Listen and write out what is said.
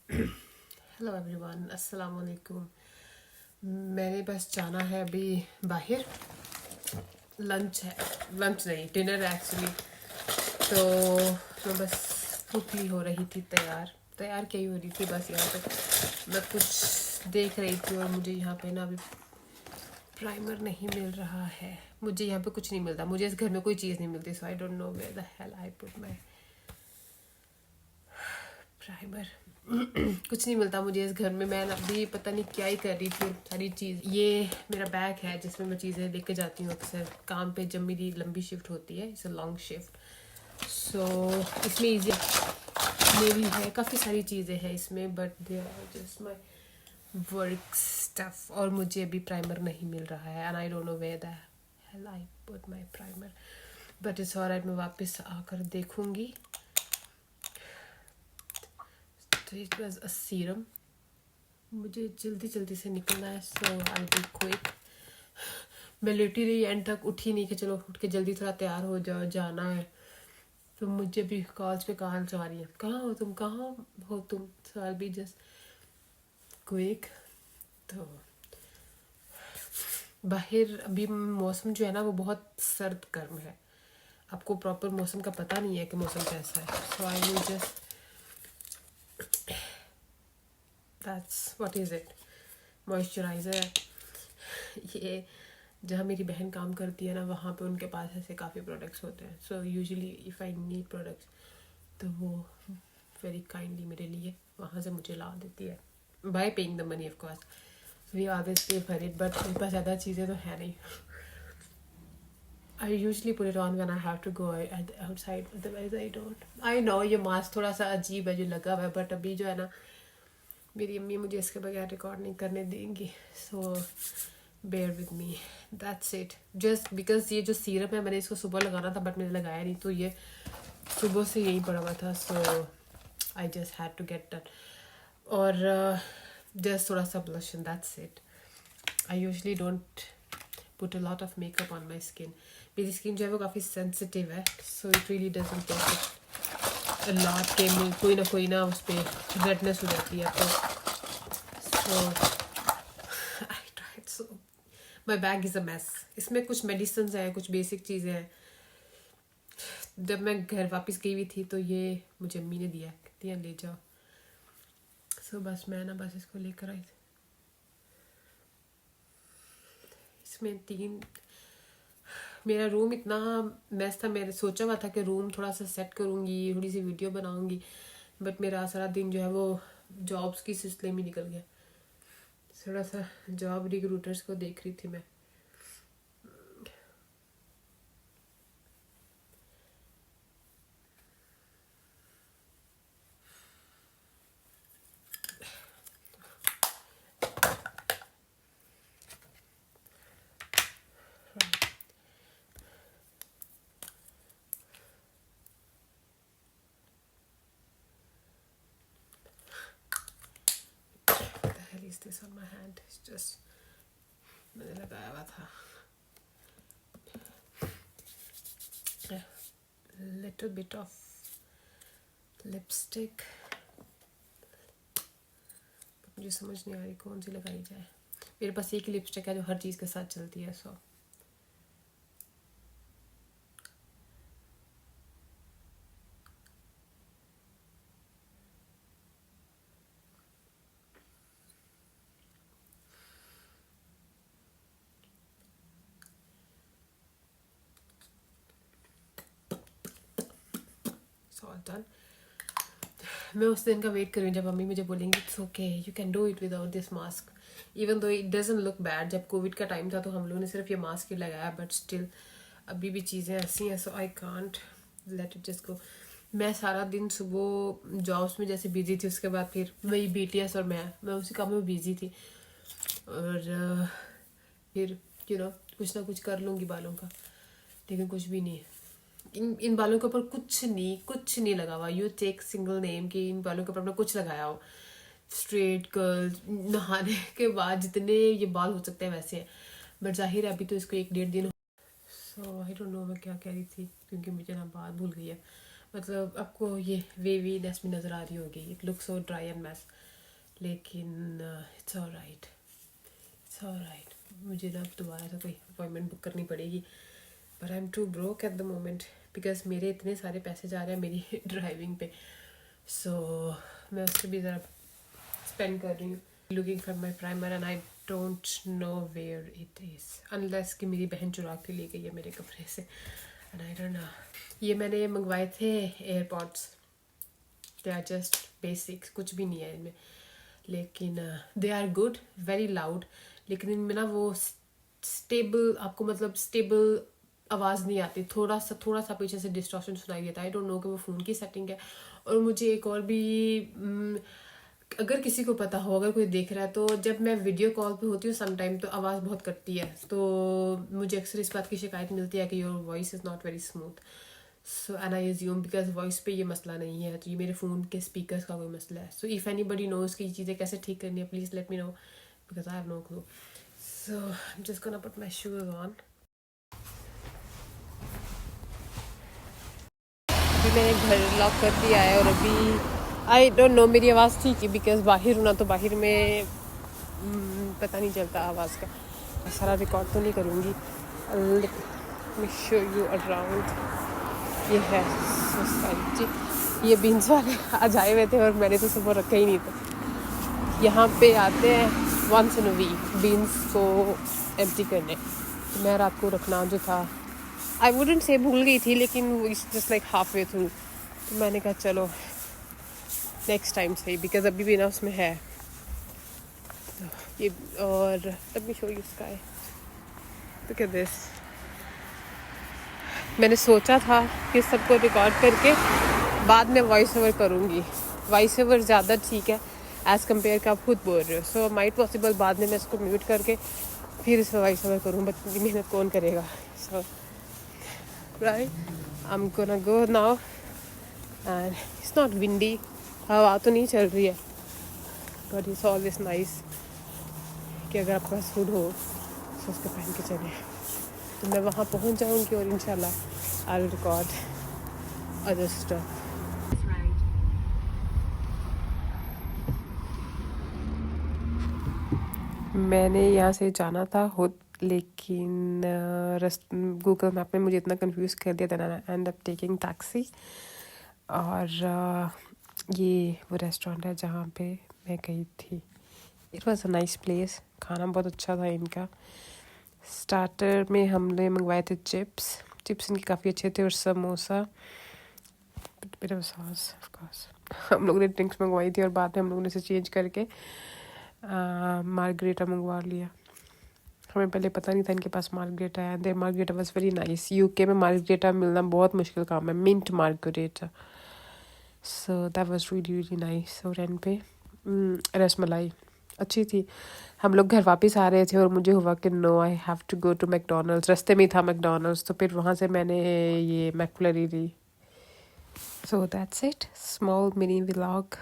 Hello everyone, अस्सलाम वालेकुम। मैंने बस जाना है अभी बाहर। लंच है, लंच नहीं डिनर है एक्चुअली। तो मैं बस quickly हो रही थी तैयार। तैयार क्या ही हो रही थी, बस यहाँ पे मैं कुछ देख रही थी और मुझे यहाँ पे ना अभी प्राइमर नहीं मिल रहा है। मुझे यहाँ पे कुछ नहीं मिलता, मुझे इस घर में कोई चीज़ नहीं मिलती। So I don't know where the hell I put my primer. कुछ नहीं मिलता मुझे इस घर में। मैं अभी पता नहीं क्या ही कर रही थी। सारी चीज़, ये मेरा बैग है जिसमें मैं चीज़ें लेके जाती हूँ अक्सर काम पे जब मेरी लंबी शिफ्ट होती है। It's a long shift. So इसमें ईजी मेरी है, काफ़ी सारी चीज़ें हैं इसमें, but they are just my work stuff. और मुझे अभी प्राइमर नहीं मिल रहा है and I don't know where the hell I put my primer. But it's alright, मैं वापस आकर देखूँगी। तो इट वाज अ सीरम। मुझे जल्दी जल्दी से निकलना है, सो आई बी क्विक। मैं लेटी रही एंड तक, उठी नहीं कि चलो उठ के जल्दी थोड़ा तैयार हो जाओ, जाना है। तो मुझे भी कॉल्स पे कॉल जा रही है, कहाँ हो तुम, कहाँ हो तुम। सो आई बी जस्ट क्विक। तो बाहर अभी मौसम जो है ना वो बहुत सर्द गर्म है। आपको प्रॉपर मौसम का पता नहीं है कि मौसम कैसा है। So I will just that's what is it, moisturiser. ये जहाँ मेरी बहन काम करती है ना, वहाँ पे उनके पास ऐसे काफ़ी प्रोडक्ट्स होते हैं। So usually if I need products तो वो वेरी काइंडली मेरे लिए वहाँ से मुझे ला देती है, by paying the money of course. We always pay for it, but मेरे पास ज़्यादा चीज़ें तो है नहीं। I usually put it on when I have to go outside, otherwise I don't. I know ये मास्क थोड़ा सा अजीब है जो लगा हुआ है, बट अभी जो है ना मेरी अम्मी मुझे इसके बगैर रिकॉर्ड नहीं करने देंगी। So bear with me, that's it. Just because ये जो सीरप है मैंने इसको सुबह लगाना था बट मैंने लगाया नहीं, तो ये सुबह से यही पड़ा हुआ था। So I just had to get done. और जस्ट थोड़ा सा blush and that's it. I usually don't put a lot of makeup on my skin. मेरी स्किन जो है वो काफ़ी सेंसिटिव है, so it really doesn't take a lot के कोई ना उस पर रेडनेस हो जाती है। तो so I tried. So my bag is a mess. इसमें कुछ मेडिसिन हैं, कुछ बेसिक चीज़ें हैं। जब मैं घर वापस गई हुई थी तो ये मुझे अम्मी ने दिया, कहती है ले जाओ। सो बस मैं ना बस इसको लेकर आई थी। इसमें मेरा रूम इतना मैस था। मैंने सोचा हुआ था कि रूम थोड़ा सा सेट करूँगी, थोड़ी सी वीडियो बनाऊँगी, बट मेरा सारा दिन जो है वो जॉब्स की सिलसिले में निकल गया। थोड़ा सा जॉब रिक्रूटर्स को देख रही थी मैं। The hell is this on my hand? It's just मैंने लगाया हुआ था। Little bit of lipstick, मुझे समझ नहीं आ रही कौन सी लगाई जाए। मेरे पास एक ही लिपस्टिक है जो हर चीज़ के साथ चलती है। So all done. मैं उस दिन का वेट कर रही हूँ जब मम्मी मुझे बोलेंगी it's okay, you can do it without this mask, even though it doesn't look bad. जब कोविड का टाइम था तो हम लोगों ने सिर्फ ये मास्क ही लगाया, बट स्टिल अभी भी चीज़ें ऐसी हैं। So I can't let it just go. मैं सारा दिन सुबह जॉब्स में जैसे बिजी थी, उसके बाद फिर वही BTS और मैं उसी काम में बिजी थी। और फिर कुछ ना कुछ कर लूँगी बालों का, लेकिन कुछ भी नहीं है। इन बालों के ऊपर कुछ नहीं लगा हुआ। यू टेक सिंगल नेम कि इन बालों के ऊपर अपना कुछ लगाया हो। स्ट्रेट कर्ल, नहाने के बाद जितने ये बाल हो सकते हैं वैसे हैं, बट जाहिर है अभी तो इसको 1-1.5 दिन। सो आई डोंट नो मैं क्या कह रही थी, क्योंकि मुझे ना बात भूल गई है। मतलब आपको ये वेवीनेस भी नज़र आ रही होगी, it look so dry and mess, लेकिन इट्स ऑलराइट, इट्स ऑलराइट। मुझे ना दोबारा से कोई अपॉइंटमेंट बुक करनी पड़ेगी, but I am too broke at the moment because मेरे इतने सारे पैसे जा रहे हैं मेरी ड्राइविंग पे, सो मैं उससे भी ज़रा स्पेंड कर रही हूँ। Looking for my primer and I don't know where it is, unless कि मेरी बहन चुरा के ले गई है मेरे कपड़े से, एंड आई डोंट नो। ये मैंने मंगवाए थे AirPods, they are just basics, कुछ भी नहीं है इनमें, लेकिन they are good, very loud, लेकिन इनमें ना वो स्टेबल, आपको मतलब स्टेबल आवाज़ नहीं आती, थोड़ा सा पीछे से डिस्टॉर्शन सुनाई देता है। आई डोंट नो कि वो फ़ोन की सेटिंग है। और मुझे एक और भी अगर किसी को पता हो, अगर कोई देख रहा है, तो जब मैं वीडियो कॉल पे होती हूँ समटाइम तो आवाज़ बहुत कटती है, तो मुझे अक्सर इस बात की शिकायत मिलती है कि your voice is not very smooth. So and I assume because voice पे ये मसला नहीं है, तो ये मेरे फ़ोन के स्पीकर्स का कोई मसला है। सो इफ़ एनीबडी नोज़ कि ये चीज़ें कैसे ठीक करनी है, please let me know because I have no clue. So I am just gonna put my shoes on. अभी मैंने घर लॉक कर दिया है और अभी आई डोंट नो मेरी आवाज़ ठीक है बिकॉज बाहर हूँ ना, तो बाहर में पता नहीं चलता आवाज़ का। मैं सारा रिकॉर्ड तो नहीं करूँगी, let me show you around। ये है सोसाइटी, ये बीन्स वाले आज आए हुए थे और मैंने तो सुबह रखा ही नहीं था। यहाँ पे आते हैं once in a week beans को एम्प्टी करने, तो मैं रात को रखना जो था, आई वुडेंट से भूल गई थी, लेकिन it's just like half way through, तो मैंने कहा चलो नेक्स्ट टाइम सही, बिकॉज अभी भी ना उसमें है तो ये। और let me show you sky, look at this. मैंने सोचा था कि सबको रिकॉर्ड करके बाद में वॉइस ओवर करूँगी, वॉइस ओवर ज़्यादा ठीक है एज़ कम्पेयर का आप खुद बोल रहे हो, सो माइट पॉसिबल बाद में मैं इसको म्यूट करके फिर इसमें वॉइस ओवर करूँ, बट इतनी मेहनत कौन करेगा। So right, I am gonna go now and it's not windy, हवा तो नहीं चल रही है, बट इट्स ऑलवेज नाइस कि अगर आपके पास फूड हो तो उसको पहन के चले। तो मैं वहाँ पहुँच जाऊँगी और इंशाल्लाह I will record other stuff. मैंने यहाँ से जाना था खुद, लेकिन गूगल मैप ने मुझे इतना कंफ्यूज कर दिया, that I and up taking taxi. और ये वो रेस्टोरेंट है जहाँ पे मैं गई थी। It was a nice place, खाना बहुत अच्छा था इनका। स्टार्टर में हमने मंगवाए थे चिप्स इनके काफ़ी अच्छे थे, और samosa, bit of sauce of course. हम लोग ने ड्रिंक्स मंगवाई थी और बाद में हम लोगों ने इसे चेंज करके मार्गरेटा मंगवा लिया। हमें पहले पता नहीं था इनके पास मार्गरेटा है, and margarita was very nice. UK में मार्गरेटा मिलना बहुत मुश्किल काम है, mint margarita, so that was really really nice. और एंड पे रसमलाई अच्छी थी। हम लोग घर वापस आ रहे थे और मुझे हुआ कि no I have to go to McDonald's, रास्ते में ही था मैकडोनल्ड्स, तो फिर वहाँ से मैंने ये मैकफ्लरी ली। So that's it, small mini vlog.